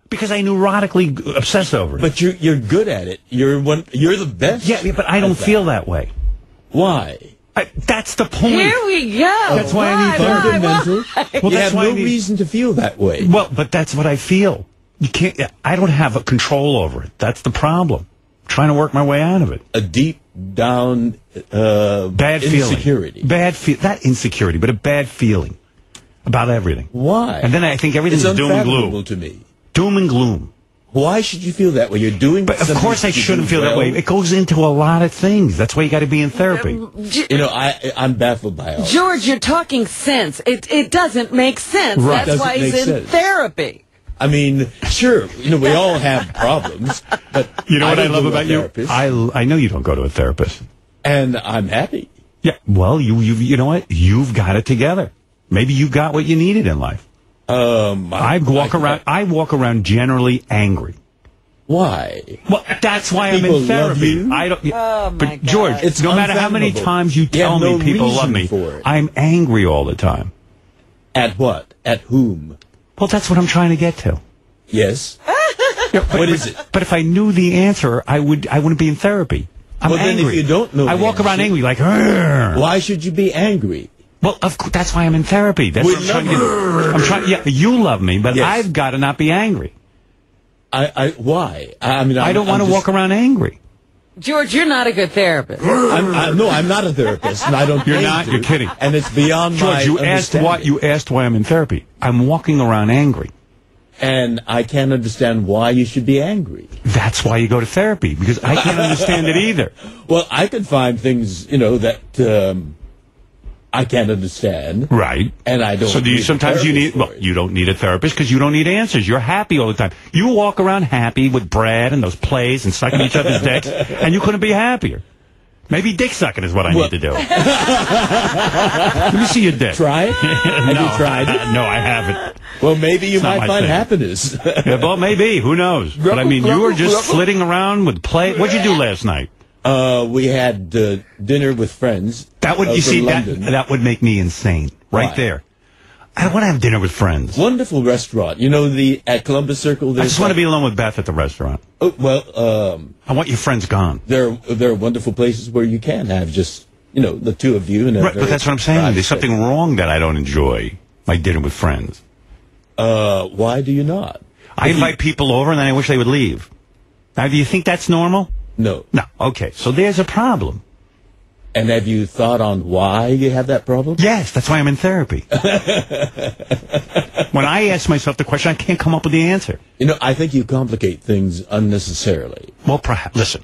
Because I neurotically obsess over it. But you're good at it. You're the best. Yeah, but I don't feel that way. Why? That's the point. Here we go. That's why I need fundamental. Well, you that's have why no reason to feel that way. Well, but that's what I feel. You can't. I don't have a control over it. That's the problem. I'm trying to work my way out of it. A deep down bad insecurity. Feeling. Not insecurity, but a bad feeling about everything. Why? And then I think everything's doom and gloom. To me. Doom and gloom. Why should you feel that way? You're doing. But of course, I shouldn't feel that way. It goes into a lot of things. That's why you got to be in therapy. You know, I'm baffled by all. George, you're talking sense. It doesn't make sense. Right. That's why he's in therapy. I mean, sure, we all have problems, but you know what I love about you? I know you don't go to a therapist, and I'm happy. Yeah, well, you know what? You've got it together. Maybe you got what you needed in life. I walk around generally angry. Why? Well, that's why I'm in therapy. I don't. But George, it's no matter how many times you tell me people love me, I'm angry all the time. At what? At whom? Well, that's what I'm trying to get to. Yes. What is it? But if I knew the answer, I wouldn't be in therapy. I'm angry. Then if you don't know, I walk around angry, like. Argh. Why should you be angry? Well, of course, that's why I'm in therapy. That's what I'm trying to do. I'm trying. Yeah, you love me, but yes. I've got to not be angry. Why? I mean, I don't want to walk around angry. George, you're not a good therapist. No, I'm not a therapist, and I don't. You're not. You're kidding. And it's beyond George, my you asked why I'm in therapy. I'm walking around angry. And I can't understand why you should be angry. That's why you go to therapy, because I can't understand it either. Well, I can find things, that I can't understand. Right. And I don't. So do you sometimes you need? Well, you don't need a therapist because you don't need answers. You're happy all the time. You walk around happy with Brad and those plays and sucking each other's dicks, and you couldn't be happier. Maybe dick sucking is what I need to do. Let me see your dick. Try it? Have you tried it? No, I haven't. Well, maybe you might find happiness. Yeah, well, maybe. Who knows? But I mean, you were just flitting around with play. What'd you do last night? We had dinner with friends. That would that would make me insane. Right there. I want to have dinner with friends. Wonderful restaurant. At Columbus Circle. I just want to be alone with Beth at the restaurant. Oh, well, I want your friends gone. There are wonderful places where you can have just the two of you. And right, but that's what I'm saying. There's something wrong that I don't enjoy. Like dinner with friends. Why do you not? I invite people over and then I wish they would leave. Now, do you think that's normal? No. No. Okay. So there's a problem. And have you thought on why you have that problem? Yes, that's why I'm in therapy. When I ask myself the question, I can't come up with the answer. I think you complicate things unnecessarily. Well, perhaps. Listen,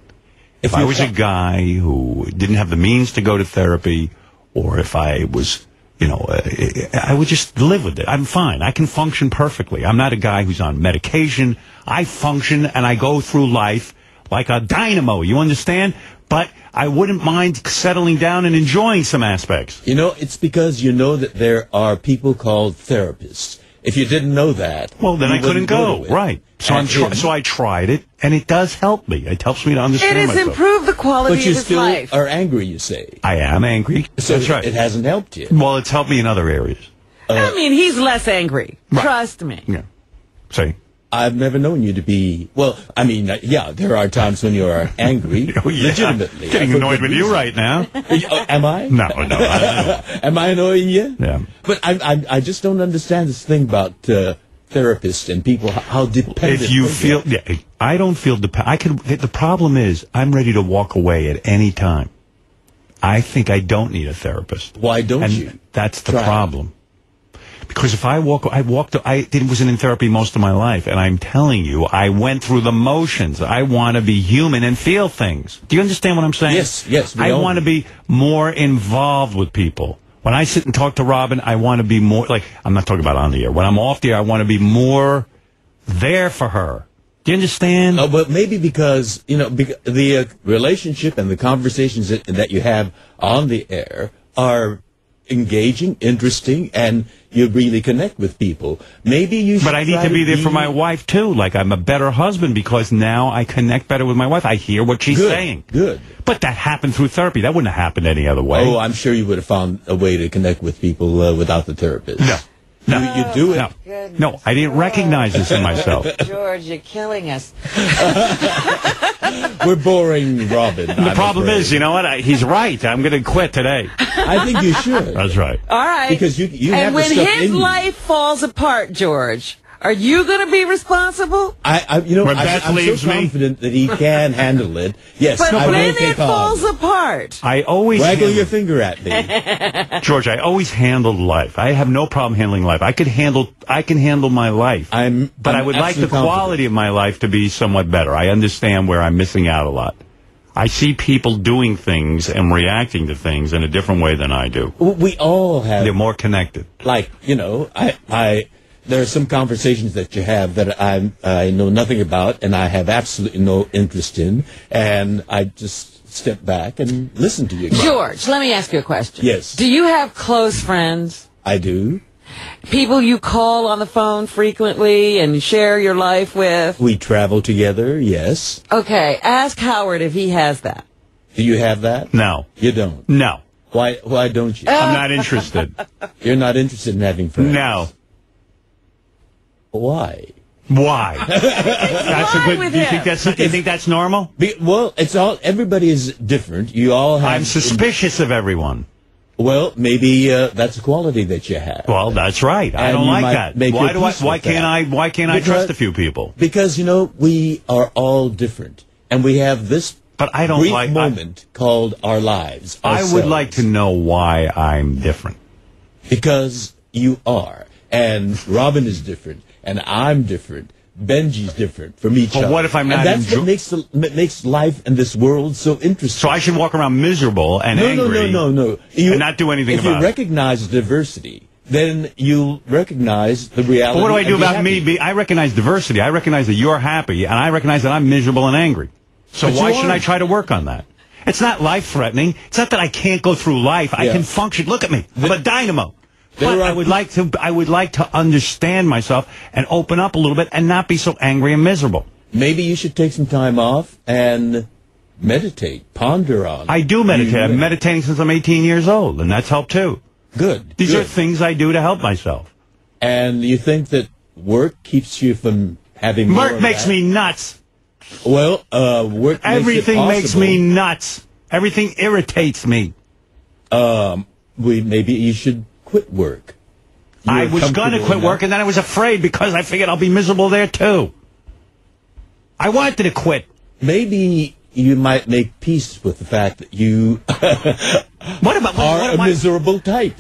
if I was a guy who didn't have the means to go to therapy, or if I was, I would just live with it. I'm fine. I can function perfectly. I'm not a guy who's on medication. I function and I go through life like a dynamo. You understand? But I wouldn't mind settling down and enjoying some aspects. It's because that there are people called therapists. If you didn't know that, well, then I couldn't go. Right. So I tried it, and it does help me. It helps me to understand myself. It has improved the quality of his life. But you still are angry, you say. I am angry. So that's right. It hasn't helped you. Well, it's helped me in other areas. He's less angry. Right. Trust me. Yeah. Say. I've never known you to be... Well, there are times when you are angry, legitimately. Getting annoyed with you right now. Am I? No. Am I annoying you? Yeah. But I just don't understand this thing about therapists and people, how dependent... If you feel... Yeah, I don't feel dependent. The problem is, I'm ready to walk away at any time. I think I don't need a therapist. Why don't you? That's the problem. Because if I wasn't in therapy most of my life, and I'm telling you, I went through the motions. I want to be human and feel things. Do you understand what I'm saying? Yes. I want to be more involved with people. When I sit and talk to Robin, I want to be more, I'm not talking about on the air. When I'm off the air, I want to be more there for her. Do you understand? But maybe because, the relationship and the conversations that you have on the air are engaging, interesting, and you really connect with people. Maybe you should. But I need to be there for my wife, too. I'm a better husband because now I connect better with my wife. I hear what she's saying. Good. But that happened through therapy. That wouldn't have happened any other way. Oh, I'm sure you would have found a way to connect with people without the therapist. No. No. You do it. No. Goodness. No, I didn't recognize this in myself. George, you're killing us. We're boring Robin. The problem is, you know what? He's right. I'm going to quit today. I think you should. That's right. All right. Because you have and the when stuff his in you. life falls apart, George, are you going to be responsible? When Beth I'm leaves so me? confident that he can handle it. Yes, But I when will it take on. falls apart, I always Waggle handle- your finger at me. George, I always handled life. I have no problem handling life. I can handle my life. But I'm I would like the absolutely quality of my life to be somewhat better. I understand where I'm missing out a lot. I see people doing things and reacting to things in a different way than I do. We all have, They're more connected. like, there are some conversations that you have that I know nothing about and I have absolutely no interest in, and I just step back and listen to you. George, let me ask you a question. Yes. Do you have close friends? I do. People you call on the phone frequently and share your life with? We travel together, yes. Okay, ask Howard if he has that. Do you have that? No. You don't. No. Why don't you? I'm not interested. You're not interested in having friends? No. Why? Why? That's a wrong good. with Do you him? think that's normal? Well, everybody is different. You all have... I'm suspicious of everyone. Well, maybe that's a quality that you have. Well, that's right. I And don't you like might that. make Why your do I? peace Why with can't that. I? Why can't I Because- trust a few people? Because, we are all different. And we have this But I don't brief like. moment called our lives. I would ourselves. like to know why I'm different. Because you are. And Robin is different. And I'm different. Benji's different from each But other. what if I'm and not that's what makes life and this world so interesting. So I should walk around miserable and angry. No. And not do anything if about you it. recognize diversity, then you'll recognize the reality. But what do I do and be about happy. me? I recognize diversity. I recognize that you're happy, and I recognize that I'm miserable and angry. So But why you shouldn't I aren't. try to work on that? It's not life-threatening. It's not that I can't go through life. I Yeah. can function. Look at me. I'm a dynamo. There But are I would like to understand myself and open up a little bit and not be so angry and miserable. Maybe you should take some time off and meditate, ponder on. I do meditate. You- I've been meditating since I'm 18 years old, and that's helped too. Good. These good. are things I do to help myself. And you think that work keeps you from having more Work of makes that? me nuts. Well, work Everything makes possible. me nuts. Everything irritates me. Maybe you should quit work. I You're was going to comfortable quit enough. work, and then I was afraid because I figured I'll be miserable there, too. I wanted to quit. Maybe you might make peace with the fact that you What about... are what a am I- miserable type.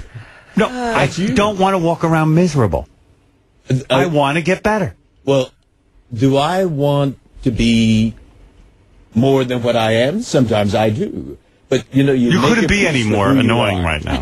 No, I That's you. don't want to walk around miserable. I want to get better. Well, do I want to be more than what I am? Sometimes I do. But, you You make couldn't a be peace any with more who you annoying are. right now.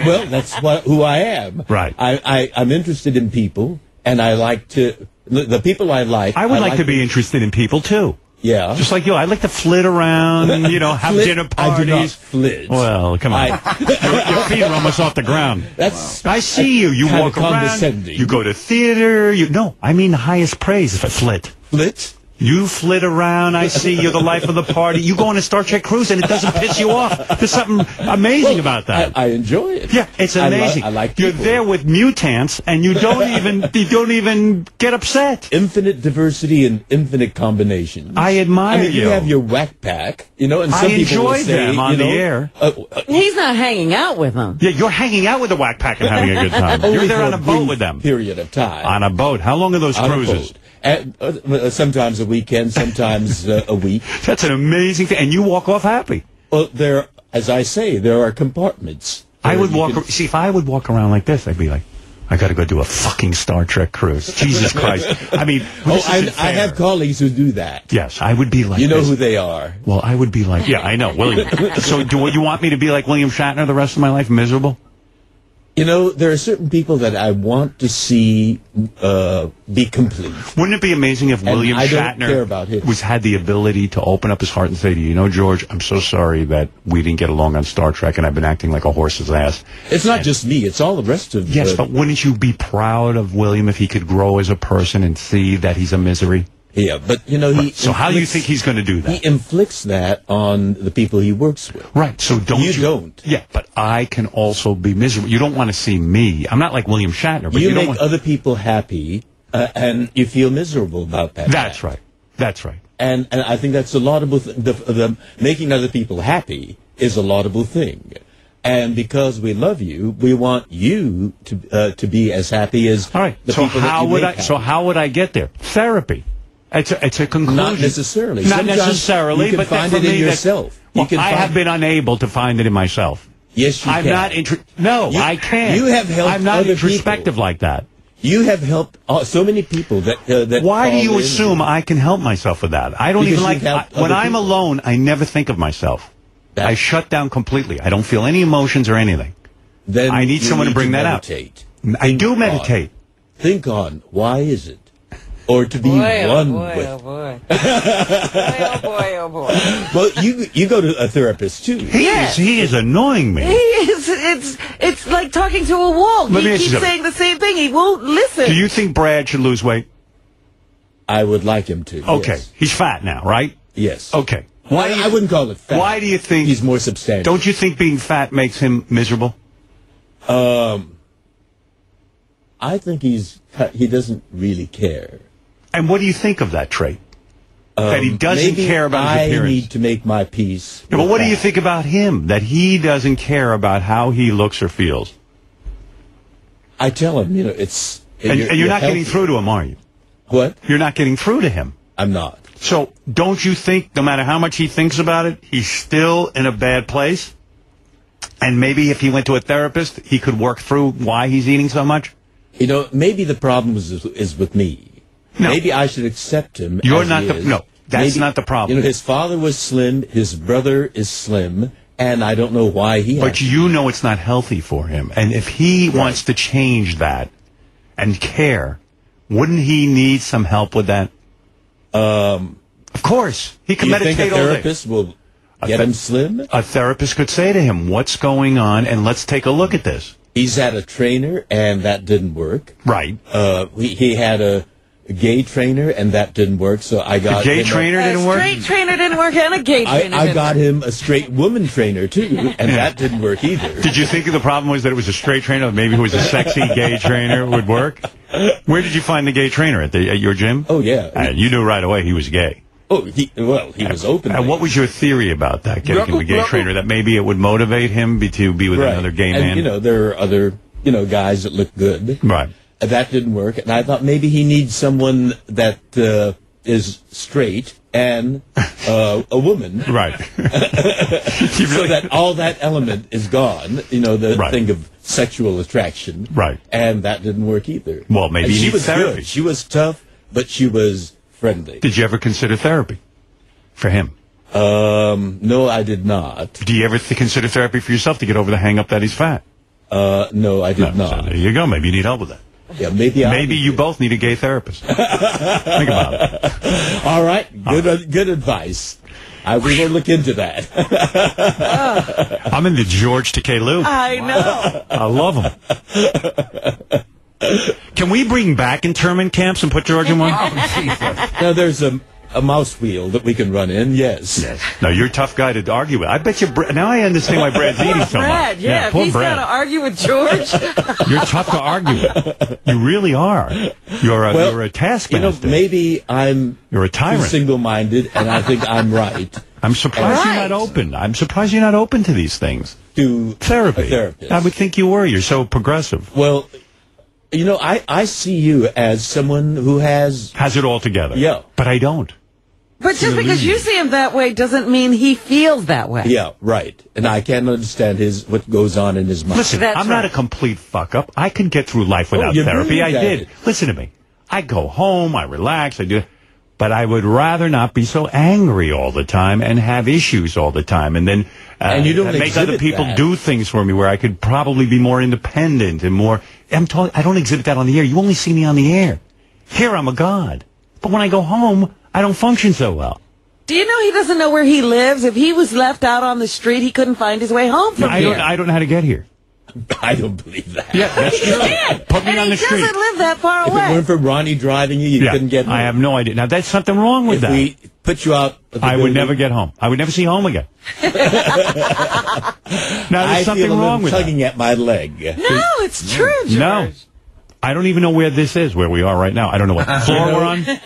Well, that's who I am. Right. I'm interested in people, and I like to... The people I like... I would like to be interested in people, too. Yeah. Just like you. I'd like to flit around, have Flit? dinner I do not parties. flit. Well, come on. Your feet are almost off the ground. That's... I see you. You kinda walk around. condescending. You go to theater. No, I mean the highest praise if I flit. Flit? You flit around. I see you're the life of the party. You go on a Star Trek cruise and it doesn't piss you off. There's something amazing about that. I enjoy it. Yeah, it's amazing. I like You're people. there with mutants and you don't even get upset. Infinite diversity and infinite combinations. I admire you you. have your whack pack, and some I people will enjoy say, them on the air. He's not hanging out with them. Yeah, you're hanging out with the whack pack and having a good time. only You're there for on a boat with them. Period of time. On a boat. How long are those On a cruises? boat. Sometimes a weekend, sometimes a week. That's an amazing thing. And you walk off happy. Well, as I say, there are compartments. I would You walk... can- See, if I would walk around like this, I'd be like, I got to go do a fucking Star Trek cruise. Jesus Christ. I mean... this I isn't fair. have colleagues who do that. Yes, I would be like You know this. who they are. Well, I would be like... Yeah, I know, William. So do you want me to be like William Shatner the rest of my life, miserable? There are certain people that I want to see be complete. Wouldn't it be amazing if William I don't care about Shatner him. had the ability to open up his heart and say to you, George, I'm so sorry that we didn't get along on Star Trek and I've been acting like a horse's ass. It's not just me; it's all the rest of. Yes, but wouldn't you be proud of William if he could grow as a person and see that he's a misery? Yeah, but, you know, So how do you think he's going to do that? He inflicts that on the people he works with. Right, so You don't. Yeah, but I can also be miserable. You don't want to see me. I'm not like William Shatner, but You you don't make want... other people happy, and you feel miserable about that. That's right. That's right. And I think that's a laudable the making other people happy is a laudable thing. And because we love you, we want you to be as happy as All right. the So people that how you would make I? So happy. how would I get there? Therapy. It's a conclusion. Not necessarily. Not Sometimes necessarily. you can but find for it in me, yourself. Well, You can I find- have been unable to find it in myself. Yes, you I'm can. not No, You- I can't. you have helped I'm not other introspective people. like that. You have helped so many people that Why do call you in. assume I can help myself with that? I don't Because even like... you've helped when other I'm people. alone, I never think of myself. That- I shut down completely. I don't feel any emotions or anything. Then I need you someone to bring that out. meditate. I Think do on- meditate. Think on why is it, or to be Boy, oh one boy, with. oh boy. Boy, oh boy, oh boy. Well, you go to a therapist too. He is annoying me. It's like talking to a wall. Let me He ask you keeps something. saying the same thing. He won't listen. Do you think Brad should lose weight? I would like him to. Okay. Yes. He's fat now, right? Yes. Okay. Why? I wouldn't call it fat. Why do you think... He's more substantial. Don't you think being fat makes him miserable? I think he doesn't really care. And what do you think of that trait? That he doesn't Maybe care about his I appearance? need to make my peace. Yeah, but with what do you that. think about him? That he doesn't care about how he looks or feels? I tell him, you know, it's. And you're not getting healthy. through to him, are you? What? You're not getting through to him. I'm not. So don't you think, no matter how much he thinks about it, he's still in a bad place? And maybe if he went to a therapist, he could work through why he's eating so much? You know, maybe the problem is with me. No. Maybe I should accept him. You're as not he the- is. no, that's Maybe- not the problem. You know, his father was slim, his brother is slim, and I don't know why he. But you know it's not healthy for him. And if he wants to change that and care, wouldn't he need some help with that? Of course. He can Do you think meditate a all day. therapist will get him slim? A therapist could say to him, what's going on, and let's take a look at this. He's had a trainer, and that didn't work. Right. He had a gay trainer, and that didn't work. So I got gay him trainer A didn't work? straight trainer didn't work, and a gay trainer I didn't got work. him a straight woman trainer too, and that didn't work either. Did you think the problem was that it was a straight trainer? Maybe it was a sexy gay trainer would work? Where did you find the gay trainer? At your gym? Oh yeah. And you knew right away he was gay. Oh, he was open. And what was your theory about that, getting the gay trainer? That maybe it would motivate him to be with another gay and, man? You know, there are other guys that look good. Right. And that didn't work, and I thought maybe he needs someone that is straight and a woman. Right. So that all that element is gone, you know, the Right. thing of sexual attraction. Right. And that didn't work either. Well, maybe and you she need was therapy. good. She was tough, but she was friendly. Did you ever consider therapy for him? No, I did not. Do you ever consider therapy for yourself to get over the hang-up that he's fat? No, I did So not. there you go. Maybe you need help with that. Yeah, maybe. Maybe you both need a gay therapist. Think about it. All right. Good advice. I will look into that. I'm into George Takei Lew. I know. I love him. Can we bring back internment camps and put George in one? Now there's a mouse wheel that we can run in. Yes. No, you're a tough guy to argue with. I bet you. Now I understand why Brad's eating so Brad, much. yeah, if poor he's got Brad. to argue with George. You're tough to argue with. You really are. You're a You taskmaster. know, maybe I'm You're a too tyrant. single-minded, and I think I'm right I'm surprised you're Right. not open. I'm surprised you're not open to these things. to Therapy. a therapist. I would think you were. You're so progressive. Well, you know, I see you as someone who has. Has it all together. Yeah. But I don't. But just because you see him that way doesn't mean he feels that way. Yeah, right. And I can't understand what goes on in his mind. Listen, That's I'm not a right. complete fuck-up. I can get through life without you're therapy. brilliant I at did. it. Listen to me. I go home, I relax, I do. But I would rather not be so angry all the time and have issues all the time. And then And you don't make other exhibit people that. do things for me where I could probably be more independent and more... I don't exhibit that on the air. You only see me on the air. Here, I'm a god. But when I go home, I don't function so well. Do you know he doesn't know where he lives? If he was left out on the street, he couldn't find his way home from I here. don't know how to get here. I don't believe that. Yeah, that's true. Put me And on he the street. doesn't live that far If it away. weren't for Ronnie driving you, you couldn't get home. I have no idea. Now, there's something wrong with If that. we put you out of the I would building, never get home. I would never see home again. Now, there's I something feel a wrong little with tugging at my leg. No, it's true, George. that. No. I don't even know where this is, where we are right now. I don't know what floor we're on.